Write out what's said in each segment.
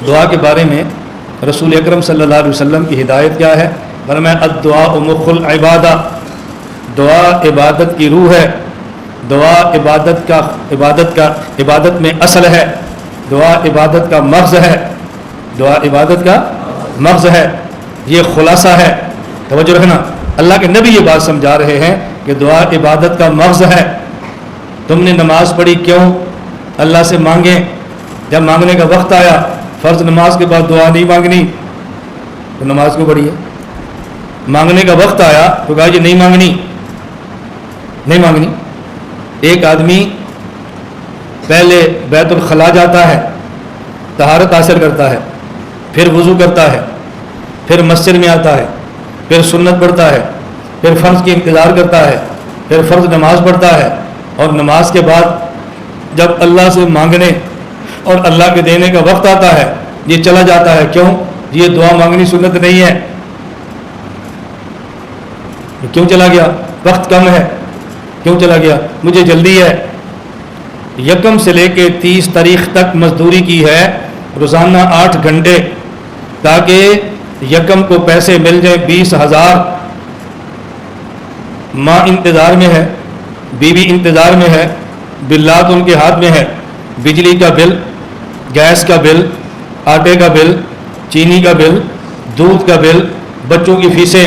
دعا کے بارے میں رسول اکرم صلی اللہ علیہ وسلم کی ہدایت کیا ہے؟ فرمایا الدعاء مخ العبادہ، دعا عبادت کی روح ہے، دعا عبادت میں اصل ہے، دعا عبادت کا مغز ہے، دعا عبادت کا مغز ہے، یہ خلاصہ ہے۔ توجہ رکھنا، اللہ کے نبی یہ بات سمجھا رہے ہیں کہ دعا عبادت کا مغز ہے۔ تم نے نماز پڑھی کیوں؟ اللہ سے مانگیں، جب مانگنے کا وقت آیا، فرض نماز کے بعد دعا نہیں مانگنی تو نماز کیوں پڑھی ہے؟ مانگنے کا وقت آیا تو کہا یہ نہیں مانگنی۔ ایک آدمی پہلے بیت الخلاء جاتا ہے، طہارت حاصل کرتا ہے، پھر وضو کرتا ہے، پھر مسجد میں آتا ہے، پھر سنت پڑھتا ہے، پھر فرض کی انتظار کرتا ہے، پھر فرض نماز پڑھتا ہے، اور نماز کے بعد جب اللہ سے مانگنے اور اللہ کے دینے کا وقت آتا ہے یہ چلا جاتا ہے۔ کیوں؟ یہ دعا مانگنی سنت نہیں ہے۔ کیوں چلا گیا؟ وقت کم ہے، کیوں چلا گیا؟ مجھے جلدی ہے۔ یکم سے لے کے 30 تاریخ تک مزدوری کی ہے، روزانہ 8 گھنٹے، تاکہ یکم کو پیسے مل جائیں 20,000۔ ماں انتظار میں ہے، بیوی انتظار میں ہے، بلات ان کے ہاتھ میں ہے، بجلی کا بل، گیس کا بل، آٹے کا بل، چینی کا بل، دودھ کا بل، بچوں کی فیسیں۔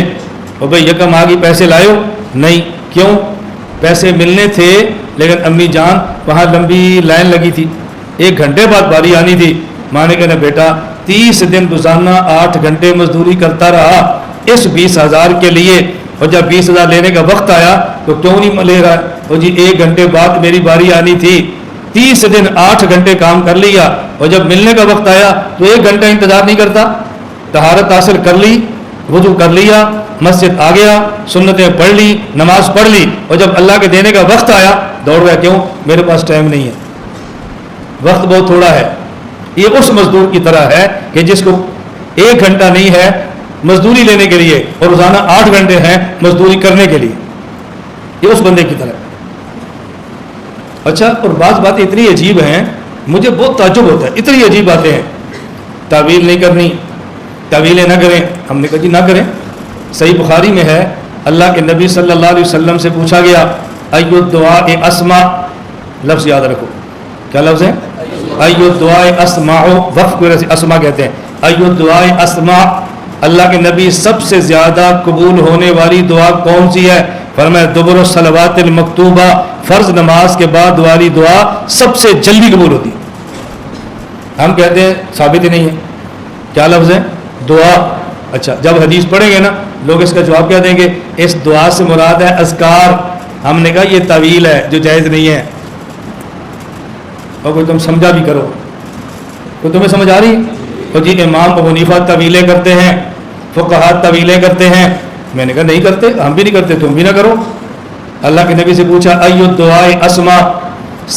اور بھائی یکم آگے پیسے لائے ہو؟ نہیں۔ کیوں؟ پیسے ملنے تھے لیکن امی جان وہاں لمبی لائن لگی تھی، 1 گھنٹے بعد باری آنی تھی۔ ماں نے کہنا بیٹا 30 دن روزانہ 8 گھنٹے مزدوری کرتا رہا اس 20,000 کے لیے، اور جب 20,000 لینے کا وقت آیا تو کیوں نہیں لے رہا ہے؟ اور جی 1 گھنٹے بعد میری باری آنی تھی، 30 دن 8 گھنٹے کام کر لیا، اور جب ملنے کا وقت آیا تو 1 گھنٹہ انتظار نہیں کرتا۔ طہارت حاصل کر لی، وضو کر لیا، مسجد آ گیا، سنتیں پڑھ لی، نماز پڑھ لی، اور جب اللہ کے دینے کا وقت آیا دوڑ گیا۔ کیوں؟ میرے پاس ٹائم نہیں ہے، وقت بہت تھوڑا ہے۔ یہ اس مزدور کی طرح ہے کہ جس کو 1 گھنٹہ نہیں ہے مزدوری لینے کے لیے اور روزانہ 8 گھنٹے ہیں مزدوری کرنے کے لیے، یہ اس بندے کی طرح ہے۔ اچھا، اور بعض باتیں اتنی عجیب ہیں مجھے بہت تعجب ہوتا ہے، اتنی عجیب باتیں ہیں۔ تعویل نہیں کرنی، تعویلیں نہ کریں۔ ہم نے کہا جی نہ کریں۔ صحیح بخاری میں ہے، اللہ کے نبی صلی اللہ علیہ وسلم سے پوچھا گیا ایو الدعاء اسمع، لفظ یاد رکھو، کیا لفظ ہے؟ ایو الدعاء اسمع، وقف کو اسمع کہتے ہیں۔ ایو الدعاء اسمع، اللہ کے نبی سب سے زیادہ قبول ہونے والی دعا کون سی ہے؟ فرمایا دبر الصلوات المکتوبہ، فرض نماز کے بعد والی دعا سب سے جلدی قبول ہوتی ہے۔ ہم کہتے ہیں ثابت ہی نہیں ہے، کیا لفظ ہے؟ دعا۔ اچھا، جب حدیث پڑھیں گے نا لوگ اس کا جواب کیا دیں گے؟ اس دعا سے مراد ہے اذکار۔ ہم نے کہا یہ طویل ہے جو جائز نہیں ہے۔ اور کوئی تم سمجھا بھی کرو، کوئی تمہیں سمجھ آ رہی؟ تو جی امام ابو حنیفہ طویلیں کرتے ہیں، فقہاء طویلیں کرتے ہیں۔ میں نے کہا نہیں کرتے، ہم بھی نہیں کرتے، تم بھی نہ کرو۔ اللہ کے نبی سے پوچھا ایو الدعاء اسمع،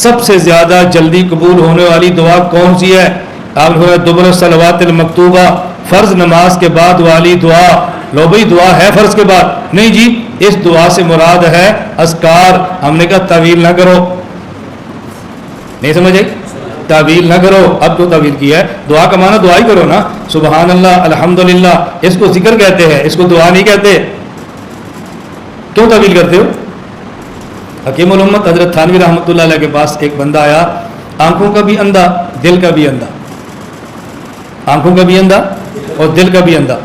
سب سے زیادہ جلدی قبول ہونے والی دعا کون سی ہے؟ آپ نے دبر الصلوات المکتوبہ، فرض نماز کے بعد والی دعا۔ لو بھئی دعا ہے فرض کے بعد؟ نہیں جی، اس دعا سے مراد ہے اذکار۔ ہم نے کہا تعویل نہ کرو، نہیں سمجھے؟ تعویل نہ کرو۔ اب تو تعویل کی ہے، دعا کا معنی دعا ہی کرو نا، سبحان اللہ، الحمدللہ، اس کو ذکر کہتے ہیں، اس کو دعا نہیں کہتے۔ کیوں تعویل کرتے ہو؟ حکیم الامت حضرت تھانوی رحمۃ اللہ علیہ کے پاس ایک بندہ آیا، آنکھوں کا بھی اندھا، دل کا بھی اندھا، آنکھوں کا بھی اندھا اور دل کا بھی اندھا۔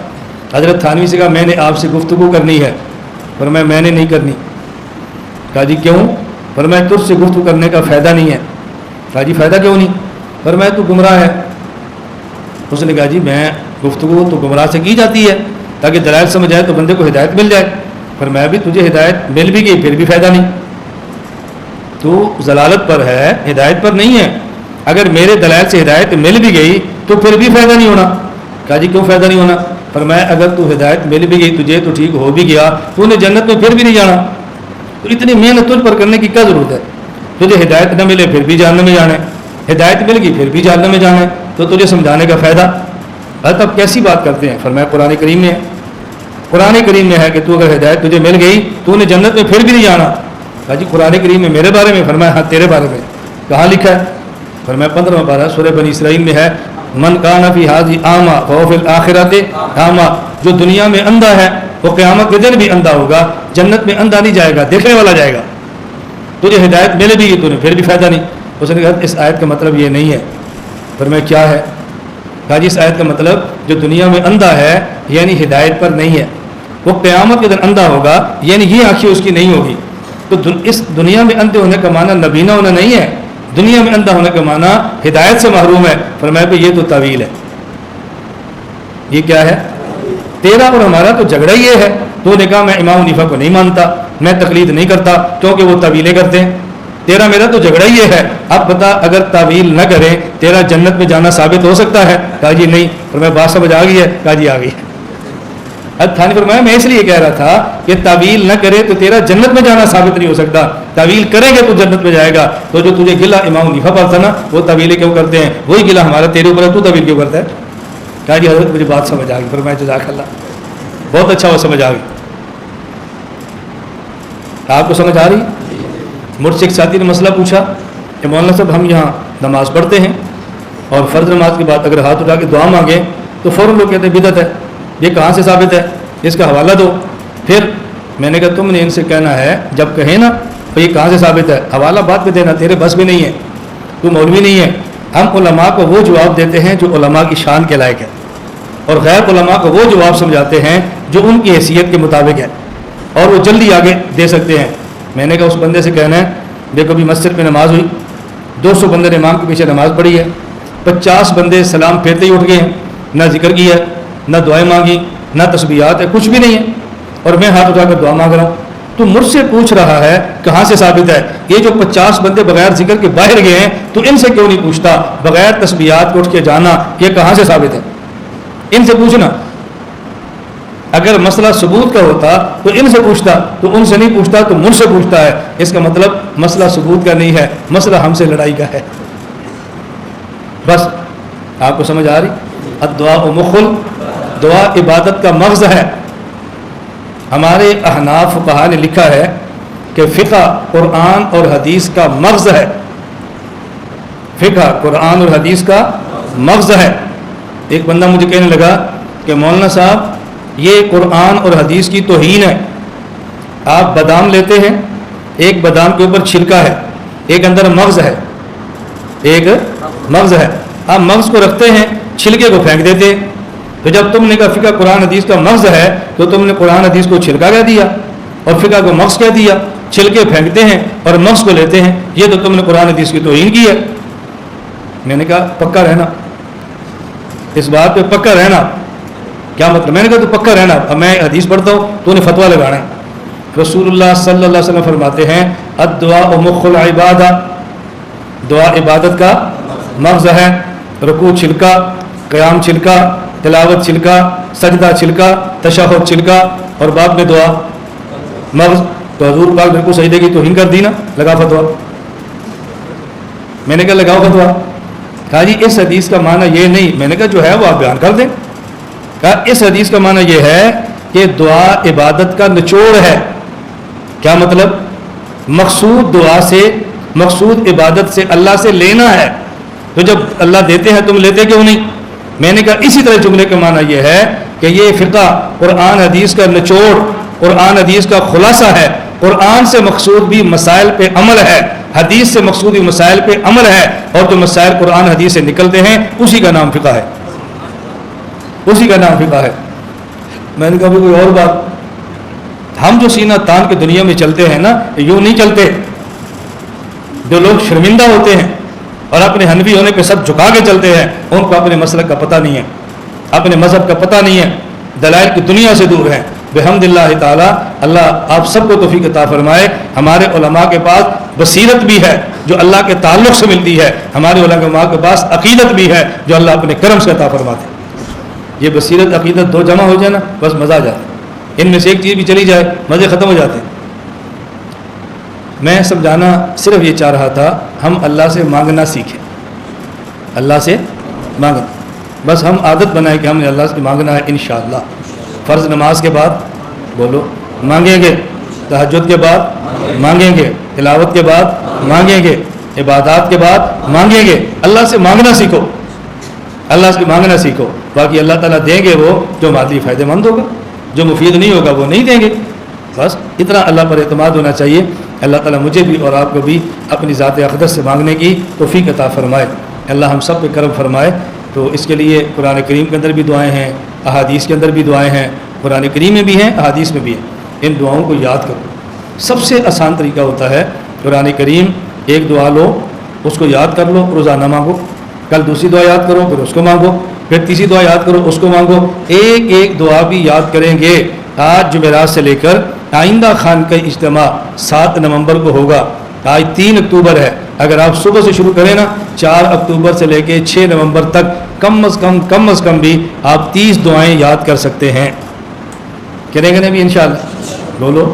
حضرت تھانوی سے کہا میں نے آپ سے گفتگو کرنی ہے۔ فرمایا میں نے نہیں کرنی۔ کہا جی کیوں؟ فرمایا تجھ سے گفتگو کرنے کا فائدہ نہیں ہے۔ کہا جی فائدہ کیوں نہیں؟ فرمایا تو گمراہ ہے۔ اس نے کہا جی میں گفتگو تو گمراہ سے کی جاتی ہے تاکہ دلائل سمجھ آئے تو بندے کو ہدایت مل جائے۔ فرمایا بھی تجھے ہدایت مل بھی گئی پھر بھی فائدہ نہیں، تو ضلالت پر ہے، ہدایت پر نہیں ہے۔ اگر میرے دلائل سے ہدایت مل بھی گئی تو پھر بھی فائدہ نہیں ہونا۔ کہا جی کیوں فائدہ نہیں ہونا؟ فرمایا اگر تو ہدایت مل بھی گئی تجھے تو ٹھیک ہو بھی گیا، تو نے جنت میں پھر بھی نہیں جانا، تو اتنی محنت تجھ پر کرنے کی کیا ضرورت ہے؟ تجھے ہدایت نہ ملے پھر بھی جہنم میں جانا ہے، ہدایت مل گئی پھر بھی جہنم میں جانا ہے، تو تجھے سمجھانے کا فائدہ؟ اب کیسی بات کرتے ہیں؟ فرمایا قرآن کریم میں ہے، قرآن کریم میں ہے کہ تو اگر ہدایت تجھے مل گئی تو نے جنت میں پھر بھی نہیں جانا۔ کہا جی قرآن کریم میں میرے بارے میں؟ فرمایا ہاں تیرے بارے میں۔ کہاں لکھا ہے؟ فرمایا 15واں پارہ سورہ بنی اسرائیل میں ہے، من کان فی ھذہ اعمی فہو فی الآخرۃ اعمی، جو دنیا میں اندھا ہے وہ قیامت کے دن بھی اندھا ہوگا، جنت میں اندھا نہیں جائے گا، دیکھنے والا جائے گا۔ تجھے ہدایت ملے بھی تو نے پھر بھی فائدہ نہیں۔ اس نے کہا اس آیت کا مطلب یہ نہیں ہے۔ پر میں کیا ہے؟ کہا جی اس آیت کا مطلب جو دنیا میں اندھا ہے یعنی ہدایت پر نہیں ہے، وہ قیامت کے دن اندھا ہوگا یعنی یہ آنکھیں اس کی نہیں ہوگی۔ تو اس دنیا میں اندھے ہونے کا معنی نبینا ہونا نہیں ہے، دنیا میں اندھا ہونے کا معنی ہدایت سے محروم ہے۔ فرمایا کہ یہ تو تعویل ہے۔ یہ کیا ہے؟ تیرا اور ہمارا تو جھگڑا یہ ہے۔ تو نے کہا میں امام حنیفہ کو نہیں مانتا، میں تقلید نہیں کرتا کیونکہ وہ تعویلیں کرتے ہیں۔ تیرا میرا تو جھگڑا یہ ہے، اب بتا اگر تعویل نہ کریں تیرا جنت میں جانا ثابت ہو سکتا ہے؟ کہا جی نہیں۔ اور میں بات سمجھ آ گئی ہے؟ کہا جی آ گئی۔ اب تھانی فرمایا میں اس لیے کہہ رہا تھا کہ تعویل نہ کرے تو تیرا جنت میں جانا ثابت نہیں ہو سکتا، تعویل کریں گے تو جنت میں جائے گا۔ تو جو تجھے گلا امام حنیفہ پر تھا نا وہ تعویلیں کیوں کرتے ہیں، وہی گلا ہمارا تیرے اوپر ہے، تو تعویل کیوں کرتا ہے؟ کہا جی حضرت مجھے بات سمجھ آ گئی۔ فرمایا جزاک اللہ، بہت اچھا وہ سمجھ آ گئی۔ آپ کو سمجھ آ رہی؟ مجھ سے ایک ساتھی نے مسئلہ پوچھا کہ مولانا صاحب ہم یہاں نماز پڑھتے ہیں اور فرض نماز کے بعد اگر ہاتھ اٹھا کے دعا مانگیں تو فوراً لوگ کہتے ہیں بدعت ہے، یہ کہاں سے ثابت ہے، اس کا حوالہ دو۔ پھر میں نے کہا تم نے ان سے کہنا ہے جب کہیں نا تو یہ کہاں سے ثابت ہے، حوالہ بعد میں دینا، تیرے بس میں نہیں ہے، تو مولوی نہیں ہے۔ ہم علماء کو وہ جواب دیتے ہیں جو علماء کی شان کے لائق ہے، اور غیر علماء کو وہ جواب سمجھاتے ہیں جو ان کی حیثیت کے مطابق ہے اور وہ جلدی آگے دے سکتے ہیں۔ میں نے کہا اس بندے سے کہنا ہے دیکھو بھی مسجد میں نماز ہوئی، 200 بندے نے امام کے پیچھے نماز پڑھی ہے، 50 بندے سلام پھیرتے ہی اٹھ گئے ہیں، نہ ذکر کیا نہ دعائیں مانگی نہ تسبیحات ہے، کچھ بھی نہیں ہے، اور میں ہاتھ اٹھا کر دعا مانگ رہا ہوں۔ تو مجھ سے پوچھ رہا ہے کہاں سے ثابت ہے؟ یہ جو 50 بندے بغیر ذکر کے باہر گئے ہیں تو ان سے کیوں نہیں پوچھتا؟ بغیر تسبیحات کو اٹھ کے جانا یہ کہاں سے ثابت ہے؟ ان سے پوچھنا۔ اگر مسئلہ ثبوت کا ہوتا تو ان سے پوچھتا، تو ان سے نہیں پوچھتا تو مجھ سے پوچھتا ہے۔ اس کا مطلب مسئلہ ثبوت کا نہیں ہے، مسئلہ ہم سے لڑائی کا ہے۔ بس آپ کو سمجھ آ رہی؟ الدعاء مخل، دعا عبادت کا مغز ہے۔ ہمارے احناف فقہا نے لکھا ہے کہ فقہ قرآن اور حدیث کا مغز ہے، فقہ قرآن اور حدیث کا مغز ہے۔ ایک بندہ مجھے کہنے لگا کہ مولانا صاحب یہ قرآن اور حدیث کی توہین ہے، آپ بادام لیتے ہیں، ایک بادام کے اوپر چھلکا ہے، ایک اندر مغز ہے، ایک مغز ہے، آپ مغز کو رکھتے ہیں، چھلکے کو پھینک دیتے ہیں۔ تو جب تم نے کہا فقہ قرآن حدیث کا مغز ہے تو تم نے قرآن حدیث کو چھلکا کہہ دیا اور فقہ کو مغز کہہ دیا۔ چھلکے پھینکتے ہیں اور مغز کو لیتے ہیں، یہ تو تم نے قرآن حدیث کی توہین کی ہے۔ میں نے کہا پکا رہنا، اس بات پہ پکا رہنا۔ کیا مطلب؟ میں نے کہا تو پکا رہنا، اب میں حدیث پڑھتا ہوں تو نے فتویٰ لگانا ہے۔ رسول اللہ صلی اللہ علیہ وسلم فرماتے ہیں الدعاء مخ العبادہ، دعا عبادت کا مغز ہے۔ رکوع چھلکا، قیام چھلکا، تلاوت چھلکا، سجدہ چھلکا، تشہد چھلکا، اور بعد میں دعا مغز۔ تو حضور پاک بالکل سجدے کی توہین کر دی نا، لگا فتویٰ۔ میں نے کہا لگاؤ فتویٰ۔ کہا جی اس حدیث کا معنی یہ نہیں۔ میں نے کہا جو ہے وہ آپ بیان کر دیں۔ کہا اس حدیث کا معنی یہ ہے کہ دعا عبادت کا نچوڑ ہے۔ کیا مطلب؟ مقصود دعا سے، مقصود عبادت سے اللہ سے لینا ہے، تو جب اللہ دیتے ہیں تم لیتے کیوں نہیں؟ میں نے کہا اسی طرح جملے کا معنی یہ ہے کہ یہ فقہ قرآن حدیث کا نچوڑ، قرآن حدیث کا خلاصہ ہے۔ قرآن سے مقصود بھی مسائل پہ عمل ہے، حدیث سے مقصود بھی مسائل پہ عمل ہے، اور جو مسائل قرآن حدیث سے نکلتے ہیں اسی کا نام فقہ ہے، اسی کا نام فقہ ہے۔ میں نے کہا بھی کوئی اور بات، ہم جو سینہ تان کے دنیا میں چلتے ہیں نا، یوں نہیں چلتے۔ جو لوگ شرمندہ ہوتے ہیں اور اپنے حنفی ہونے پہ سب جھکا کے چلتے ہیں، ان کو اپنے مسلک کا پتہ نہیں ہے، اپنے مذہب کا پتہ نہیں ہے، دلائل کی دنیا سے دور ہیں۔ بحمد اللہ تعالیٰ، اللہ آپ سب کو توفیق عطا فرمائے۔ ہمارے علماء کے پاس بصیرت بھی ہے جو اللہ کے تعلق سے ملتی ہے، ہمارے علماء کے پاس عقیدت بھی ہے جو اللہ اپنے کرم سے عطا فرماتے ہیں۔ یہ بصیرت عقیدت دو جمع ہو جائے نا بس مزہ آ جاتا ہے، ان میں سے ایک چیز بھی چلی جائے مزے ختم ہو جاتے ہیں۔ میں سمجھانا صرف یہ چاہ رہا تھا ہم اللہ سے مانگنا سیکھیں، اللہ سے مانگنا، بس ہم عادت بنائیں کہ ہم نے اللہ سے مانگنا ہے انشاءاللہ۔ فرض نماز کے بعد بولو مانگیں گے، تہجد کے بعد مانگیں گے، تلاوت کے بعد مانگیں گے، عبادات کے بعد مانگیں گے۔ اللہ سے مانگنا سیکھو، اللہ سے مانگنا سیکھو، باقی اللہ تعالیٰ دیں گے وہ جو مادی فائدہ مند ہوگا، جو مفید نہیں ہوگا وہ نہیں دیں گے. بس اتنا اللہ پر اعتماد ہونا چاہیے. اللہ تعالیٰ مجھے بھی اور آپ کو بھی اپنی ذات اقدس سے مانگنے کی توفیق عطا فرمائے. اللہ ہم سب پہ کرم فرمائے. تو اس کے لیے قرآن کریم کے اندر بھی دعائیں ہیں، احادیث کے اندر بھی دعائیں ہیں، قرآن کریم میں بھی ہیں، احادیث میں بھی ہیں. ان دعاؤں کو یاد کرو. سب سے آسان طریقہ ہوتا ہے قرآن کریم، ایک دعا لو، اس کو یاد کر لو، روزانہ مانگو. کل دوسری دعا یاد کرو، پھر اس کو مانگو، پھر تیسری دعا یاد کرو، اس کو مانگو. ایک ایک دعا بھی یاد کریں گے. آج جمعرات سے لے کر آئندہ خان کا اجتماع 7 نومبر کو ہوگا. آج 3 اکتوبر ہے. اگر آپ صبح سے شروع کریں نا، 4 اکتوبر سے لے کے 6 نومبر تک کم از کم بھی آپ 30 دعائیں یاد کر سکتے ہیں. کریں گے نا بھی انشاءاللہ؟ بولو.